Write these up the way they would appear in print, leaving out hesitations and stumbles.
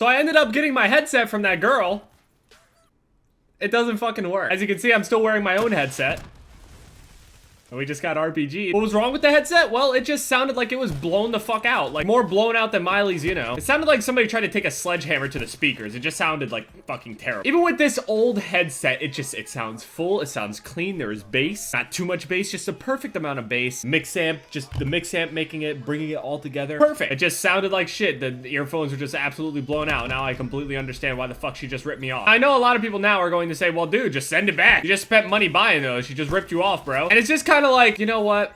So I ended up getting my headset from that girl. It doesn't fucking work. As you can see, I'm still wearing my own headset. And we just got RPG'd. What was wrong with the headset? Well, it just sounded like it was blown the fuck out. Like, more blown out than Miley's, you know. It sounded like somebody tried to take a sledgehammer to the speakers. It just sounded like fucking terrible. Even with this old headset, it sounds full. It sounds clean. There is bass. Not too much bass, just a perfect amount of bass. Mix amp, just the mix amp making it, bringing it all together. Perfect. It just sounded like shit. The earphones were just absolutely blown out. Now I completely understand why the fuck she just ripped me off. I know a lot of people now are going to say, well, dude, just send it back. You just spent money buying those. She just ripped you off, bro. And it's just kind of like, you know what?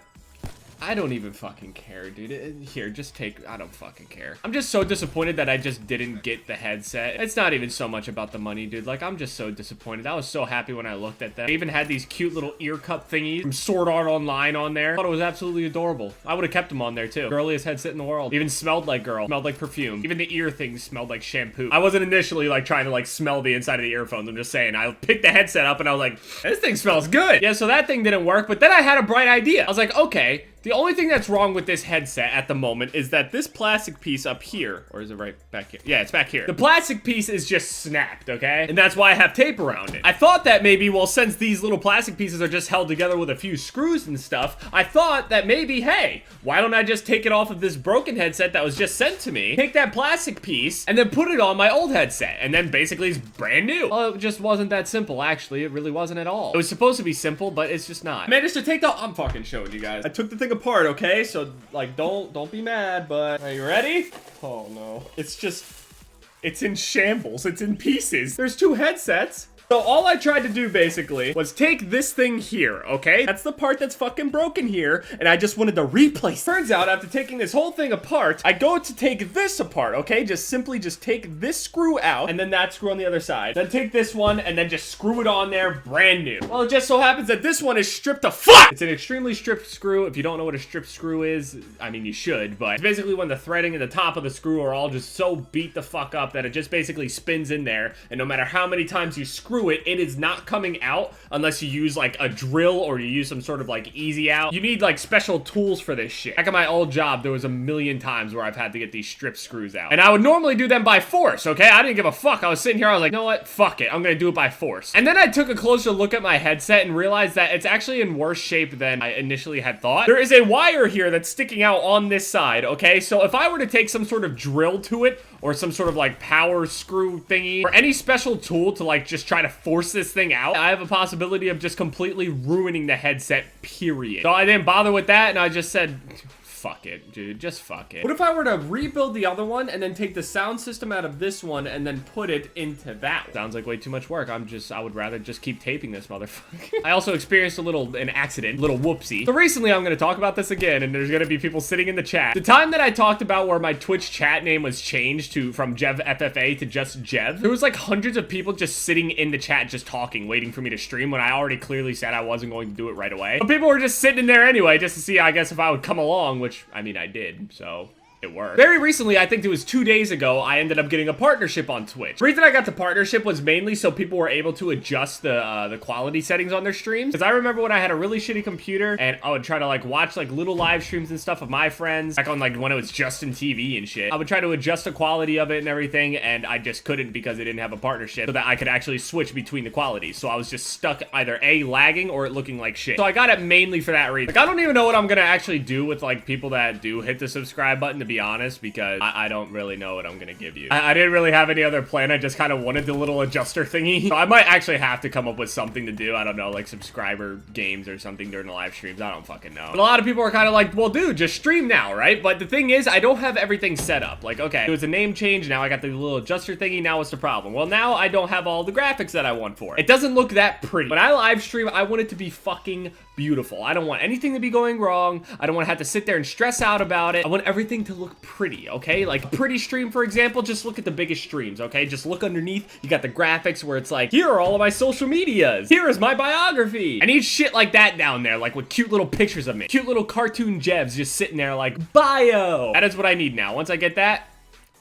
I don't even fucking care, dude. Here, just take... I don't fucking care. I'm just so disappointed that I just didn't get the headset. It's not even so much about the money, dude. Like, I'm just so disappointed. I was so happy when I looked at them. They even had these cute little ear cup thingies from Sword Art Online on there. I thought it was absolutely adorable. I would have kept them on there, too. Girliest headset in the world. Even smelled like girl. Smelled like perfume. Even the ear things smelled like shampoo. I wasn't initially, like, trying to, like, smell the inside of the earphones. I'm just saying. I picked the headset up and I was like, this thing smells good. Yeah, so that thing didn't work, but then I had a bright idea. I was like, okay, the only thing that's wrong with this headset at the moment is that this plastic piece up here, or is it right back here? Yeah, it's back here. The plastic piece is just snapped, okay? And that's why I have tape around it. I thought that maybe, well, since these little plastic pieces are just held together with a few screws and stuff, I thought that maybe, hey, why don't I just take it off of this broken headset that was just sent to me, take that plastic piece, and then put it on my old headset, and then basically it's brand new. Well, it just wasn't that simple, actually. It really wasn't at all. It was supposed to be simple, but it's just not. I managed to take the... I'm fucking showing you guys. I took the thing apart, okay? So, like, don't be mad, but... Are you ready? Oh, no. It's in shambles. It's in pieces. There's two headsets. So all I tried to do basically was take this thing here, okay? That's the part that's fucking broken here, and I just wanted to replace it. Turns out after taking this whole thing apart, I go to take this apart, okay? Just simply take this screw out, and then that screw on the other side. Then take this one, and then just screw it on there brand new. Well, it just so happens that this one is stripped to fuck! It's an extremely stripped screw. If you don't know what a stripped screw is, I mean, you should, but it's basically when the threading and the top of the screw are all just so beat the fuck up that it just basically spins in there, and no matter how many times you screw it, it is not coming out unless you use like a drill or you use some sort of like easy out. You need like special tools for this shit. Back at my old job, there was a million times where I've had to get these strip screws out. And I would normally do them by force, okay? I didn't give a fuck. I was sitting here, I was like, you know what? Fuck it. I'm gonna do it by force. And then I took a closer look at my headset and realized that it's actually in worse shape than I initially had thought. There is a wire here that's sticking out on this side, okay? So if I were to take some sort of drill to it or some sort of like power screw thingy or any special tool to like just try to force this thing out, I have a possibility of just completely ruining the headset, period. So I didn't bother with that, and I just said, fuck it, dude, just fuck it. What if I were to rebuild the other one and then take the sound system out of this one and then put it into that? Sounds like way too much work. I would rather just keep taping this motherfucker. I also experienced an accident, little whoopsie. So recently I'm gonna talk about this again, and there's gonna be people sitting in the chat. The time that I talked about where my Twitch chat name was changed from JevFFA to just Jev, there was like hundreds of people just sitting in the chat just talking, waiting for me to stream when I already clearly said I wasn't going to do it right away. But people were just sitting in there anyway, just to see, I guess, if I would come along, which, I mean, I did, so it worked. Very recently, I think it was 2 days ago, I ended up getting a partnership on Twitch. The reason I got the partnership was mainly so people were able to adjust the quality settings on their streams. Because I remember when I had a really shitty computer and I would try to like watch like little live streams and stuff of my friends, back on like when it was Justin TV and shit. I would try to adjust the quality of it and everything, and I just couldn't because it didn't have a partnership so that I could actually switch between the qualities. So I was just stuck either A, lagging, or it looking like shit. So I got it mainly for that reason. Like, I don't even know what I'm gonna actually do with like people that do hit the subscribe button, to be honest, because I don't really know what I'm gonna give you. I didn't really have any other plan. I just kind of wanted the little adjuster thingy. So I might actually have to come up with something to do. I don't know, like subscriber games or something during the live streams. I don't fucking know. But a lot of people are kind of like, well, dude, just stream now, right? But the thing is, I don't have everything set up. Like, okay, it was a name change. Now I got the little adjuster thingy. Now what's the problem? Well, now I don't have all the graphics that I want for it. It doesn't look that pretty. When I live stream, I want it to be fucking beautiful. I don't want anything to be going wrong. I don't want to have to sit there and stress out about it. I want everything to look pretty, okay? Like a pretty stream, for example, just look at the biggest streams, okay? Just look underneath. You got the graphics where it's like, here are all of my social medias. Here is my biography. I need shit like that down there, like with cute little pictures of me. Cute little cartoon Jevs just sitting there like, bio. That is what I need now. Once I get that,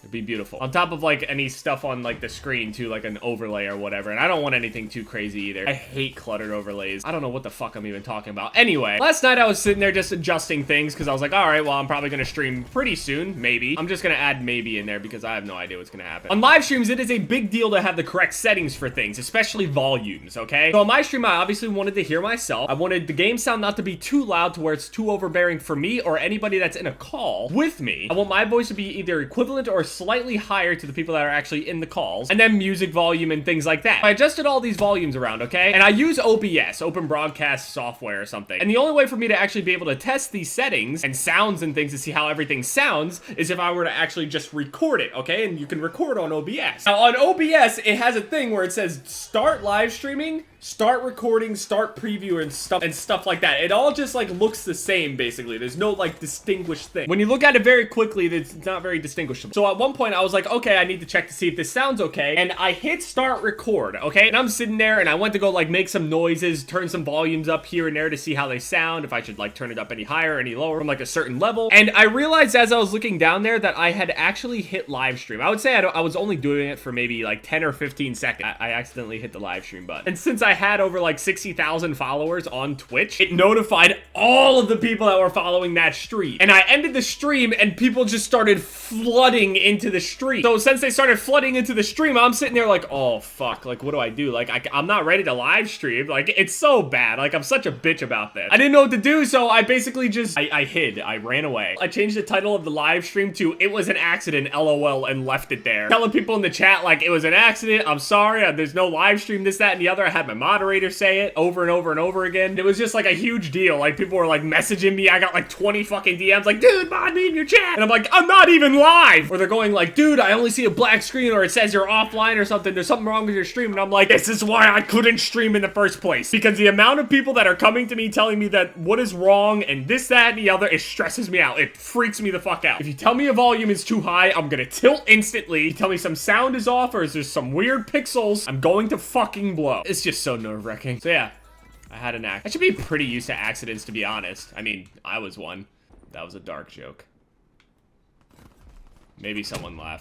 It'd be beautiful. On top of, like, any stuff on, like, the screen, too, like an overlay or whatever. And I don't want anything too crazy either. I hate cluttered overlays. I don't know what the fuck I'm even talking about. Anyway, last night I was sitting there just adjusting things because I was like, all right, well, I'm probably going to stream pretty soon. Maybe. I'm just going to add maybe in there because I have no idea what's going to happen. On live streams, it is a big deal to have the correct settings for things, especially volumes, okay? So on my stream, I obviously wanted to hear myself. I wanted the game sound not to be too loud to where it's too overbearing for me or anybody that's in a call with me. I want my voice to be either equivalent or slightly higher to the people that are actually in the calls, and then music volume and things like that. I adjusted all these volumes around, okay? And I use OBS, Open Broadcast Software or something. And the only way for me to actually be able to test these settings and sounds and things to see how everything sounds is if I were to actually just record it, okay? And you can record on OBS. Now, on OBS, it has a thing where it says start live streaming, start recording, start preview, and stuff like that. It all just like looks the same basically. There's no like distinguished thing. When you look at it very quickly, it's not very distinguishable. So at one point I was like, okay, I need to check to see if this sounds okay. And I hit start record, okay? And I'm sitting there and I went to go like make some noises, turn some volumes up here and there to see how they sound, if I should like turn it up any higher, any lower from like a certain level. And I realized as I was looking down there that I had actually hit live stream. I would say I was only doing it for maybe like 10 or 15 seconds. I accidentally hit the live stream button. And since I had over like 60,000 followers on Twitch, it notified all of the people that were following that stream. And I ended the stream and people just started flooding into the stream. So since they started flooding into the stream, I'm sitting there like, oh fuck, like what do I do? Like I'm not ready to live stream. Like it's so bad. Like I'm such a bitch about this. I didn't know what to do, so I basically just, I hid. I ran away. I changed the title of the live stream to "It was an accident, LOL," and left it there. Telling people in the chat like, it was an accident, I'm sorry, there's no live stream, this, that, and the other. I had my moderator say it over and over and over again. It was just like a huge deal. Like people were like messaging me. I got like 20 fucking DMs like, dude, mod me in your chat. And I'm like, I'm not even live. Or they're going like, dude, I only see a black screen, or it says you're offline or something. There's something wrong with your stream. And I'm like, this is why I couldn't stream in the first place. Because the amount of people that are coming to me telling me that what is wrong and this, that, and the other, it stresses me out. It freaks me the fuck out. If you tell me a volume is too high, I'm gonna tilt instantly. You tell me some sound is off or is there some weird pixels, I'm going to fucking blow. It's just so nerve-wracking. So yeah, I had an accident. I should be pretty used to accidents, to be honest. I mean, I was one. That was a dark joke. Maybe someone laughed.